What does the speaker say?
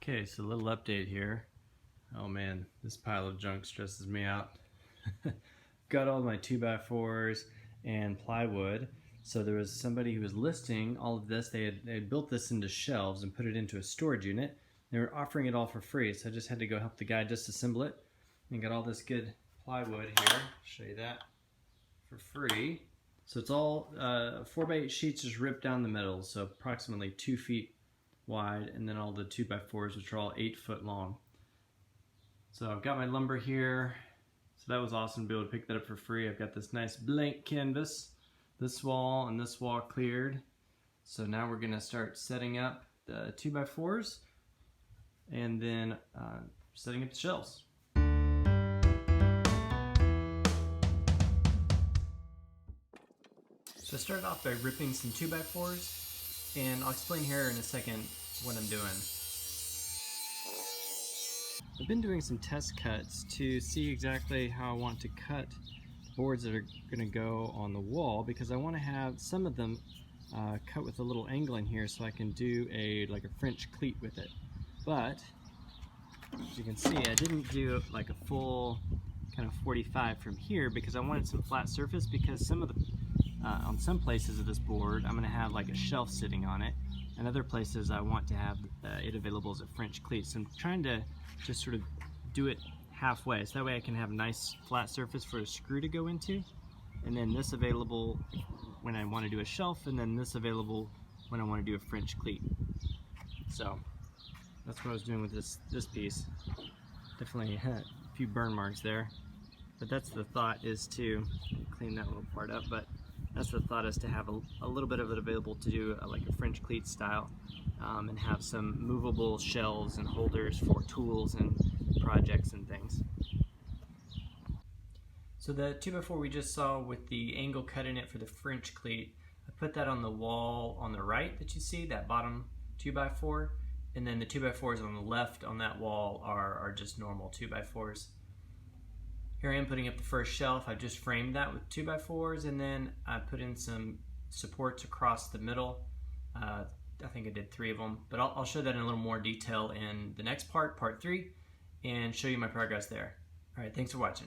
Okay, so a little update here. Oh man, this pile of junk stresses me out. Got all my 2x4s and plywood. So there was somebody who was listing all of this. They had built this into shelves and put it into a storage unit. They were offering it all for free, so I just had to go help the guy disassemble it. And got all this good plywood here. I'll show you that for free. So it's all 4x8 sheets just ripped down the middle, so approximately 2 feet wide, and then all the 2x4s, which are all 8 foot long. So I've got my lumber here. So that was awesome to be able to pick that up for free. I've got this nice blank canvas, this wall and this wall cleared. So now we're gonna start setting up the 2x4s and then setting up the shelves. So I started off by ripping some 2x4s, and I'll explain here in a second what I'm doing. I've been doing some test cuts to see exactly how I want to cut boards that are going to go on the wall, because I want to have some of them cut with a little angle in here so I can do like a French cleat with it. But as you can see, I didn't do like a full kind of 45 from here because I wanted some flat surface, because some of the on some places of this board I'm going to have like a shelf sitting on it, and other places I want to have it available as a French cleat. So I'm trying to just sort of do it halfway, so that way I can have a nice flat surface for a screw to go into, and then this available when I want to do a shelf, and then this available when I want to do a French cleat. So that's what I was doing with this piece. Definitely a few burn marks there, but that's the thought, is to clean that little part up. But that's the thought, is to have a little bit of it available to do like a French cleat style, and have some movable shelves and holders for tools and projects and things. So the 2x4 we just saw with the angle cut in it for the French cleat, I put that on the wall on the right that you see, that bottom 2x4, and then the 2x4s on the left on that wall are just normal 2x4s. Here I am putting up the first shelf. I just framed that with 2x4s, and then I put in some supports across the middle. I think I did 3 of them, but I'll show that in a little more detail in the next part, part 3, and show you my progress there. All right, thanks for watching.